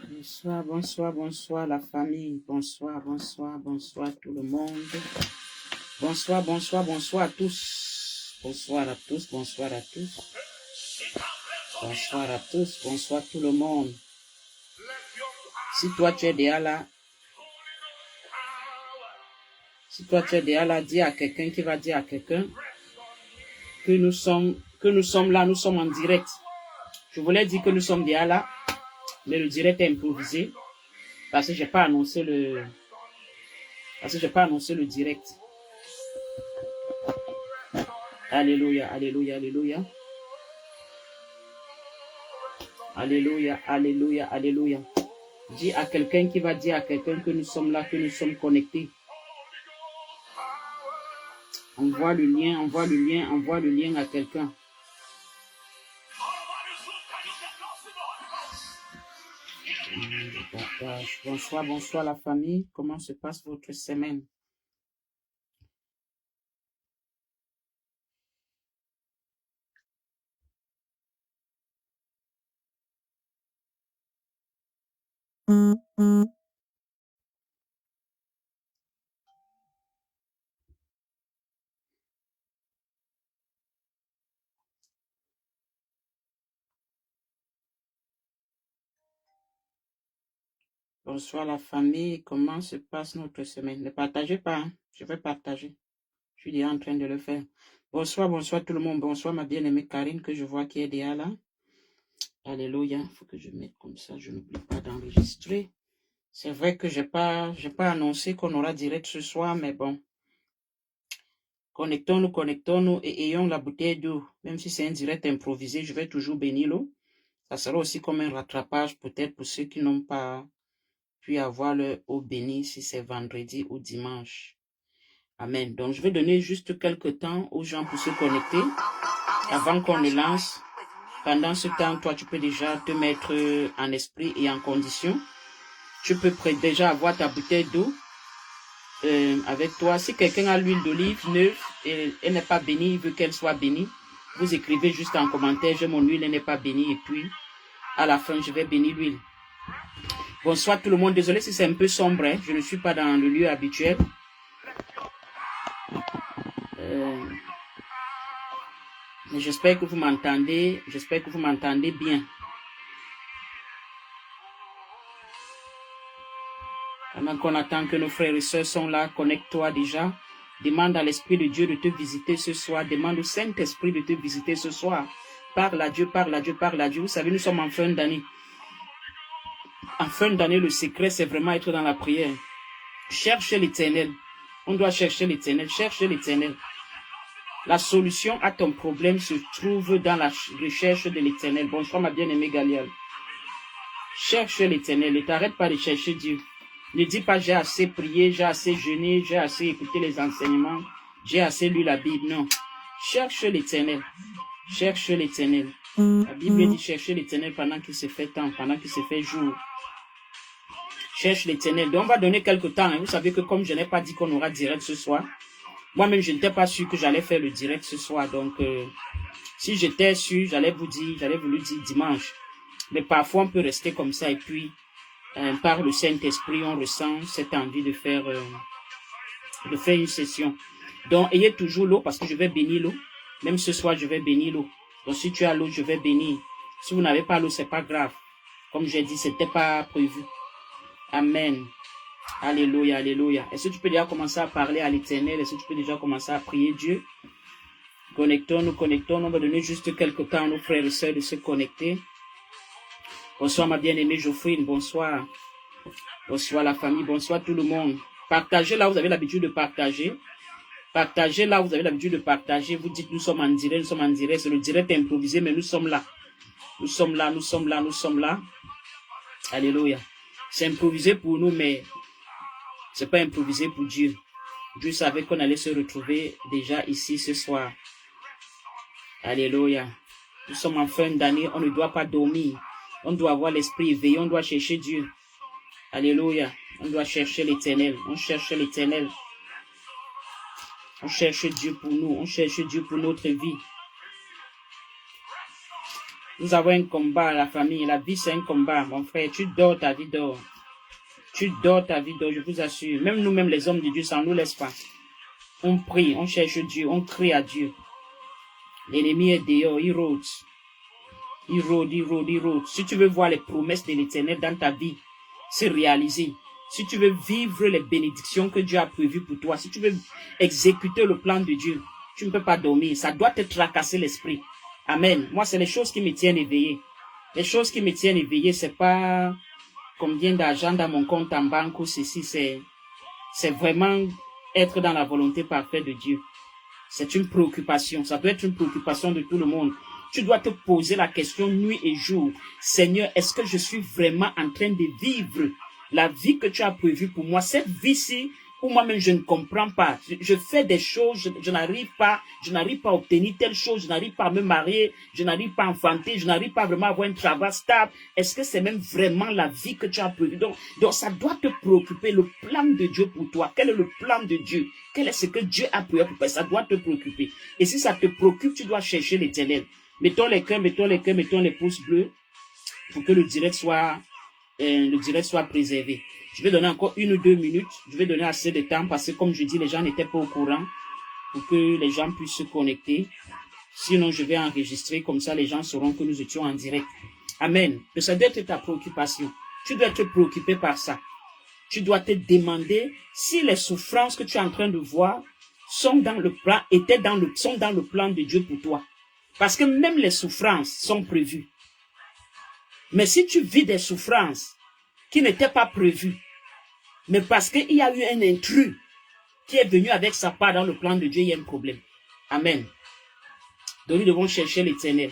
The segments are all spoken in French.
Bonsoir, bonsoir, bonsoir la famille. Bonsoir, bonsoir, bonsoir tout le monde. Bonsoir, bonsoir, bonsoir à tous. Bonsoir à tous, bonsoir à tous. Bonsoir à tous, bonsoir tout le monde. Si toi tu es déjà là, dis à quelqu'un qui va dire à quelqu'un que nous sommes là, nous sommes en direct. Je voulais dire que nous sommes déjà là, mais le direct est improvisé parce que j'ai pas annoncé le direct. Alléluia, alléluia, alléluia. Alléluia, alléluia, alléluia. Dis à quelqu'un qui va dire à quelqu'un que nous sommes là, que nous sommes connectés. Envoie le lien, envoie le lien, envoie le lien à quelqu'un. Bonsoir, bonsoir la famille. Comment se passe votre semaine? Bonsoir la famille. Comment se passe notre semaine? Ne partagez pas, hein? Je vais partager. Je suis déjà en train de le faire. Bonsoir, bonsoir tout le monde. Bonsoir ma bien-aimée Karine que je vois qui est déjà là. Alléluia. Il faut que je mette comme ça. Je n'oublie pas d'enregistrer. C'est vrai que j'ai pas annoncé qu'on aura direct ce soir, mais bon. Connectons-nous et ayons la bouteille d'eau. Même si c'est un direct improvisé, je vais toujours bénir l'eau. Ça sera aussi comme un rattrapage peut-être pour ceux qui n'ont pas pu avoir leur eau bénie si c'est vendredi ou dimanche. Amen. Donc, je vais donner juste quelques temps aux gens pour se connecter avant qu'on le lance. Pendant ce temps, toi, tu peux déjà te mettre en esprit et en condition. Tu peux déjà avoir ta bouteille d'eau avec toi. Si quelqu'un a l'huile d'olive neuve et elle n'est pas bénie, il veut qu'elle soit bénie, vous écrivez juste en commentaire, j'ai mon huile, elle n'est pas bénie, et puis à la fin, je vais bénir l'huile. Bonsoir tout le monde. Désolé si c'est un peu sombre, hein. Je ne suis pas dans le lieu habituel. Mais j'espère que vous m'entendez. J'espère que vous m'entendez bien. Pendant qu'on attend que nos frères et sœurs sont là, connecte-toi déjà. Demande à l'Esprit de Dieu de te visiter ce soir. Demande au Saint-Esprit de te visiter ce soir. Parle à Dieu, parle à Dieu, parle à Dieu. Vous savez, nous sommes en fin d'année. En fin d'année, le secret, c'est vraiment être dans la prière. Cherche l'Éternel. On doit chercher l'Éternel. Cherche l'Éternel. La solution à ton problème se trouve dans la recherche de l'Éternel. Bonsoir, ma bien-aimée Galial. Cherche l'Éternel. Ne t'arrête pas de chercher Dieu. Ne dis pas j'ai assez prié, j'ai assez jeûné, j'ai assez écouté les enseignements, j'ai assez lu la Bible. Non. Cherche l'Éternel. Cherche l'Éternel. La Bible dit chercher l'Éternel pendant qu'il se fait temps, pendant qu'il se fait jour. Cherche l'Éternel. Donc on va donner quelques temps. Vous savez que comme je n'ai pas dit qu'on aura direct ce soir, moi-même je n'étais pas sûr que j'allais faire le direct ce soir. Donc si j'étais sûr, j'allais vous le dire dimanche. Mais parfois on peut rester comme ça et puis par le Saint-Esprit, on ressent cette envie de faire une session. Donc, ayez toujours l'eau parce que je vais bénir l'eau. Même ce soir, je vais bénir l'eau. Donc, si tu as l'eau, je vais bénir. Si vous n'avez pas l'eau, c'est pas grave. Comme j'ai dit, c'était pas prévu. Amen. Alléluia, alléluia. Est-ce que tu peux déjà commencer à parler à l'Éternel? Est-ce que tu peux déjà commencer à prier Dieu? Connectons-nous. On va donner juste quelques temps à nos frères et sœurs de se connecter. Bonsoir ma bien-aimée Geoffrine, bonsoir. Bonsoir la famille, bonsoir tout le monde. Partagez là, vous avez l'habitude de partager. Partagez là, vous avez l'habitude de partager. Vous dites nous sommes en direct, c'est le direct improvisé, mais nous sommes là. Nous sommes là. Alléluia. C'est improvisé pour nous, mais c'est pas improvisé pour Dieu. Dieu savait qu'on allait se retrouver déjà ici ce soir. Alléluia. Nous sommes en fin d'année, on ne doit pas dormir. On doit avoir l'esprit éveillé, on doit chercher Dieu. Alléluia. On doit chercher l'Éternel. On cherche l'Éternel. On cherche Dieu pour nous. On cherche Dieu pour notre vie. Nous avons un combat, la famille. La vie, c'est un combat, mon frère. Tu dors, ta vie dort. Tu dors, ta vie dort, je vous assure. Même nous-mêmes, les hommes de Dieu, ça ne nous laisse pas. On prie, on cherche Dieu, on crie à Dieu. L'ennemi est dehors, il rôde. Il rôde, il rôde, il rôde. Si tu veux voir les promesses de l'Éternel dans ta vie se réaliser, si tu veux vivre les bénédictions que Dieu a prévues pour toi, si tu veux exécuter le plan de Dieu, tu ne peux pas dormir. Ça doit te tracasser l'esprit. Amen. Moi, c'est les choses qui me tiennent éveillé. Les choses qui me tiennent éveillé, c'est pas combien d'argent dans mon compte en banque ou ceci, c'est vraiment être dans la volonté parfaite de Dieu. C'est une préoccupation. Ça doit être une préoccupation de tout le monde. Tu dois te poser la question nuit et jour. Seigneur, est-ce que je suis vraiment en train de vivre la vie que tu as prévue pour moi? Cette vie-ci, où moi-même je ne comprends pas. Je fais des choses, je n'arrive pas à obtenir telle chose, je n'arrive pas à me marier, je n'arrive pas à enfanter, je n'arrive pas vraiment à avoir un travail stable. Est-ce que c'est même vraiment la vie que tu as prévue? Donc ça doit te préoccuper, le plan de Dieu pour toi. Quel est le plan de Dieu? Quel est ce que Dieu a prévu pour toi? Ça doit te préoccuper. Et si ça te préoccupe, tu dois chercher l'Éternel. Mettons les cœurs, mettons les pouces bleus pour que le direct soit préservé. Je vais donner encore 1 ou 2 minutes. Je vais donner assez de temps parce que, comme je dis, les gens n'étaient pas au courant pour que les gens puissent se connecter. Sinon, je vais enregistrer. Comme ça, les gens sauront que nous étions en direct. Amen. Ça doit être ta préoccupation. Tu dois être préoccupé par ça. Tu dois te demander si les souffrances que tu es en train de voir sont dans le plan, sont dans le plan de Dieu pour toi. Parce que même les souffrances sont prévues. Mais si tu vis des souffrances qui n'étaient pas prévues, mais parce qu'il y a eu un intrus qui est venu avec sa part dans le plan de Dieu, il y a un problème. Amen. Donc nous devons chercher l'Éternel.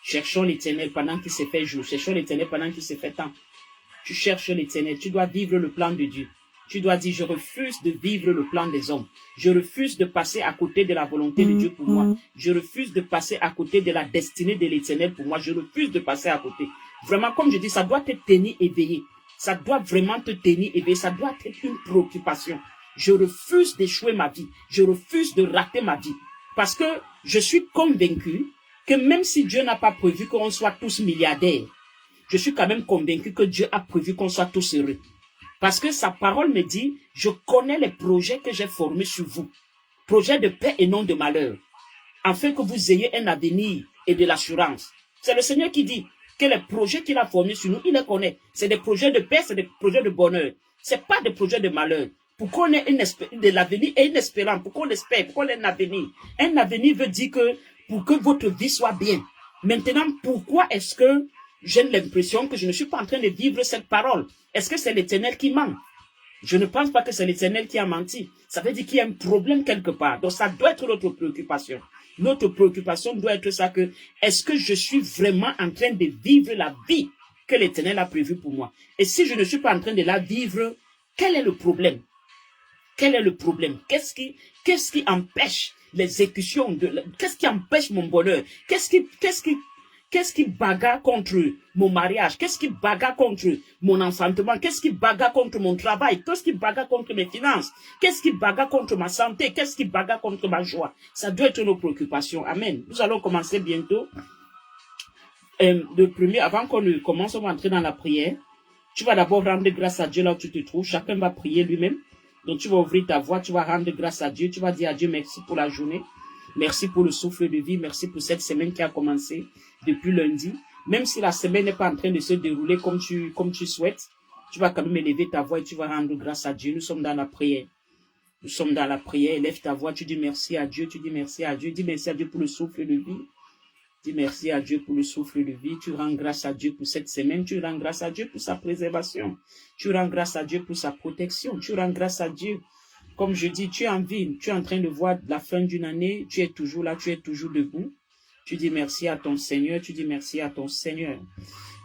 Cherchons l'Éternel pendant qu'il se fait jour. Cherchons l'Éternel pendant qu'il se fait temps. Tu cherches l'Éternel. Tu dois vivre le plan de Dieu. Tu dois dire, je refuse de vivre le plan des hommes. Je refuse de passer à côté de la volonté de Dieu pour moi. Je refuse de passer à côté de la destinée de l'Éternel pour moi. Je refuse de passer à côté. Vraiment, comme je dis, ça doit te tenir éveillé. Ça doit vraiment te tenir éveillé. Ça doit être une préoccupation. Je refuse d'échouer ma vie. Je refuse de rater ma vie. Parce que je suis convaincu que même si Dieu n'a pas prévu qu'on soit tous milliardaires, je suis quand même convaincu que Dieu a prévu qu'on soit tous heureux. Parce que sa parole me dit, je connais les projets que j'ai formés sur vous. Projets de paix et non de malheur. Afin que vous ayez un avenir et de l'assurance. C'est le Seigneur qui dit que les projets qu'il a formés sur nous, il les connaît. C'est des projets de paix, c'est des projets de bonheur. C'est pas des projets de malheur. Pour qu'on ait de l'avenir et une espérance, pour qu'on espère, pour qu'on ait un avenir. Un avenir veut dire que pour que votre vie soit bien. Maintenant, pourquoi est-ce que j'ai l'impression que je ne suis pas en train de vivre cette parole? Est-ce que c'est l'Éternel qui ment? Je ne pense pas que c'est l'Éternel qui a menti. Ça veut dire qu'il y a un problème quelque part. Donc ça doit être notre préoccupation. Notre préoccupation doit être ça que, est-ce que je suis vraiment en train de vivre la vie que l'Éternel a prévue pour moi? Et si je ne suis pas en train de la vivre, quel est le problème? Quel est le problème? Qu'est-ce qui empêche l'exécution qu'est-ce qui empêche mon bonheur? Qu'est-ce qui bagarre contre mon mariage? Qu'est-ce qui bagarre contre mon enfantement? Qu'est-ce qui bagarre contre mon travail? Qu'est-ce qui bagarre contre mes finances? Qu'est-ce qui bagarre contre ma santé? Qu'est-ce qui bagarre contre ma joie? Ça doit être nos préoccupations. Amen. Nous allons commencer bientôt. Avant qu'on ne commence, on va entrer dans la prière. Tu vas d'abord rendre grâce à Dieu là où tu te trouves. Chacun va prier lui-même. Donc tu vas ouvrir ta voix, tu vas rendre grâce à Dieu. Tu vas dire à Dieu merci pour la journée. Merci pour le souffle de vie. Merci pour cette semaine qui a commencé depuis lundi. Même si la semaine n'est pas en train de se dérouler comme tu souhaites, tu vas quand même élever ta voix et tu vas rendre grâce à Dieu. Nous sommes dans la prière. Nous sommes dans la prière. Élève ta voix. Tu dis merci à Dieu. Tu dis merci à Dieu. Dis merci à Dieu pour le souffle de vie. Dis merci à Dieu pour le souffle de vie. Tu rends grâce à Dieu pour cette semaine. Tu rends grâce à Dieu pour sa préservation. Tu rends grâce à Dieu pour sa protection. Tu rends grâce à Dieu. Comme je dis, tu es en vie, tu es en train de voir la fin d'une année, tu es toujours là, tu es toujours debout. Tu dis merci à ton Seigneur, tu dis merci à ton Seigneur.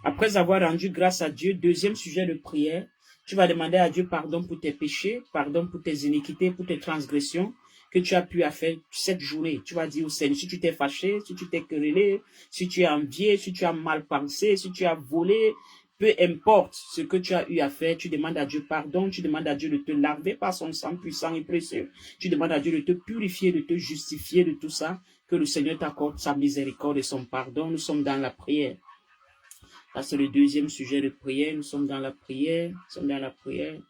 Après avoir rendu grâce à Dieu, deuxième sujet de prière, tu vas demander à Dieu pardon pour tes péchés, pardon pour tes iniquités, pour tes transgressions que tu as pu faire cette journée. Tu vas dire au Seigneur, si tu t'es fâché, si tu t'es querellé, si tu as envié, si tu as mal pensé, si tu as volé, peu importe ce que tu as eu à faire, tu demandes à Dieu pardon, tu demandes à Dieu de te laver par son sang puissant et précieux. Tu demandes à Dieu de te purifier, de te justifier de tout ça, Que le Seigneur t'accorde sa miséricorde et son pardon. Nous sommes dans la prière. Là, c'est le deuxième sujet de prière. Nous sommes dans la prière. Nous sommes dans la prière.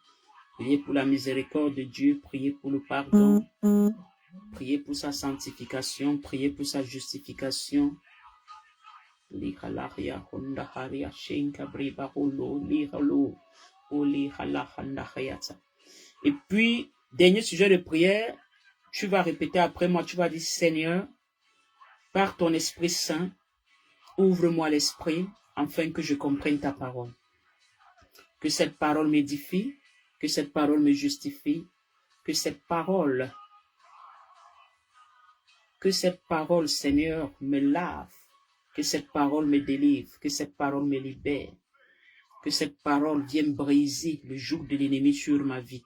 Priez pour la miséricorde de Dieu. Priez pour le pardon. Priez pour sa sanctification. Priez pour sa justification. Et puis, dernier sujet de prière, tu vas répéter après moi, tu vas dire, Seigneur, par ton Esprit Saint, ouvre-moi l'esprit, afin que je comprenne ta parole. Que cette parole m'édifie, que cette parole me justifie, que cette parole, Seigneur, me lave, que cette parole me délivre, que cette parole me libère, que cette parole vienne briser le joug de l'ennemi sur ma vie,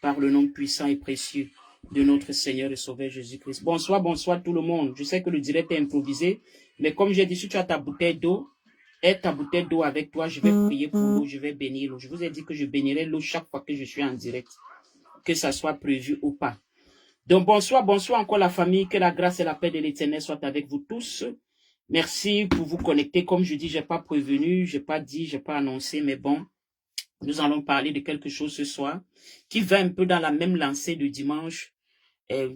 par le nom puissant et précieux de notre Seigneur et Sauveur Jésus-Christ. Bonsoir, bonsoir tout le monde. Je sais que le direct est improvisé, mais comme j'ai dit, si tu as ta bouteille d'eau, aie ta bouteille d'eau avec toi, je vais prier pour l'eau, je vais bénir l'eau. Je vous ai dit que je bénirai l'eau chaque fois que je suis en direct, que ça soit prévu ou pas. Donc bonsoir, bonsoir encore la famille, que la grâce et la paix de l'Éternel soient avec vous tous. Merci pour vous connecter. Comme je dis, j'ai pas prévenu, j'ai pas dit, j'ai pas annoncé, mais bon, nous allons parler de quelque chose ce soir qui va un peu dans la même lancée de dimanche,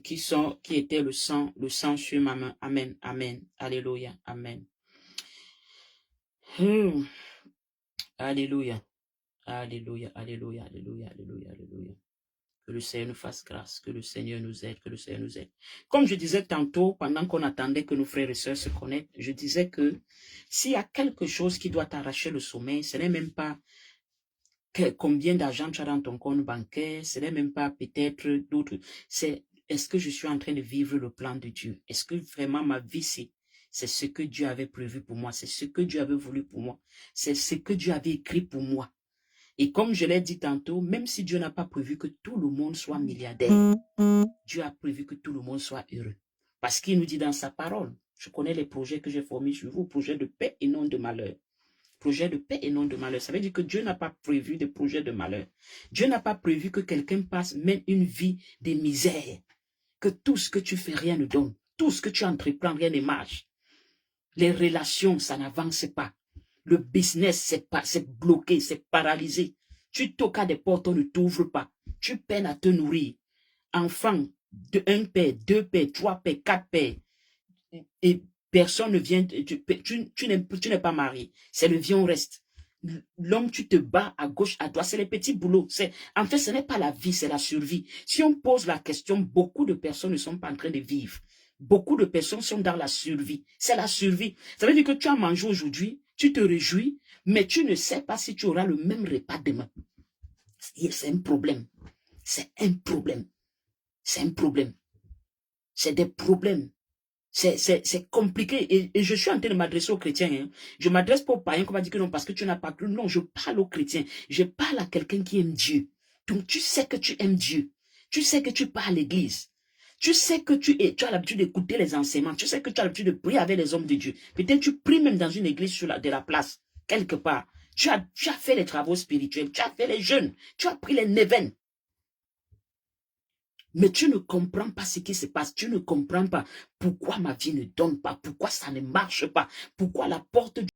qui était le sang sur ma main. Amen, amen, alléluia, amen. Alléluia, alléluia, alléluia, alléluia, alléluia, alléluia. Que le Seigneur nous fasse grâce, que le Seigneur nous aide, que le Seigneur nous aide. Comme je disais tantôt, pendant qu'on attendait que nos frères et sœurs se connectent, je disais que s'il y a quelque chose qui doit t'arracher le sommeil, ce n'est même pas combien d'argent tu as dans ton compte bancaire, ce n'est même pas peut-être d'autres. C'est est-ce que je suis en train de vivre le plan de Dieu? Est-ce que vraiment ma vie, c'est ce que Dieu avait prévu pour moi, c'est ce que Dieu avait voulu pour moi, c'est ce que Dieu avait écrit pour moi. Et comme je l'ai dit tantôt, même si Dieu n'a pas prévu que tout le monde soit milliardaire, Dieu a prévu que tout le monde soit heureux. Parce qu'il nous dit dans sa parole, je connais les projets que j'ai formés sur vous, projets de paix et non de malheur. Projet de paix et non de malheur. Ça veut dire que Dieu n'a pas prévu de projet de malheur. Dieu n'a pas prévu que quelqu'un mène une vie de misère. Que tout ce que tu fais, rien ne donne. Tout ce que tu entreprends, rien ne marche. Les relations, ça n'avance pas. Le business, c'est bloqué, c'est paralysé. Tu toques à des portes, on ne t'ouvre pas. Tu peines à te nourrir. Enfant, un père, deux pères, trois pères, quatre pères. Et personne ne vient, tu n'es pas marié. C'est le viens, on reste. L'homme, tu te bats à gauche, à droite, c'est les petits boulots. En fait, ce n'est pas la vie, c'est la survie. Si on pose la question, beaucoup de personnes ne sont pas en train de vivre. Beaucoup de personnes sont dans la survie. C'est la survie. Ça veut dire que tu as mangé aujourd'hui, tu te réjouis, mais tu ne sais pas si tu auras le même repas demain. C'est un problème. C'est un problème. C'est un problème. C'est des problèmes. C'est compliqué. Et je suis en train de m'adresser aux chrétiens. Hein. Je ne m'adresse pas aux païens qui va dire que non, parce que tu n'as pas cru. Non, je parle aux chrétiens. Je parle à quelqu'un qui aime Dieu. Donc, tu sais que tu aimes Dieu. Tu sais que tu pars à l'église. Tu sais que tu as l'habitude d'écouter les enseignements. Tu sais que tu as l'habitude de prier avec les hommes de Dieu. Peut-être tu pries même dans une église de la place, quelque part. Tu as fait les travaux spirituels. Tu as fait les jeûnes. Tu as pris les neuvaines. Mais tu ne comprends pas ce qui se passe. Tu ne comprends pas pourquoi ma vie ne donne pas, pourquoi ça ne marche pas, pourquoi la porte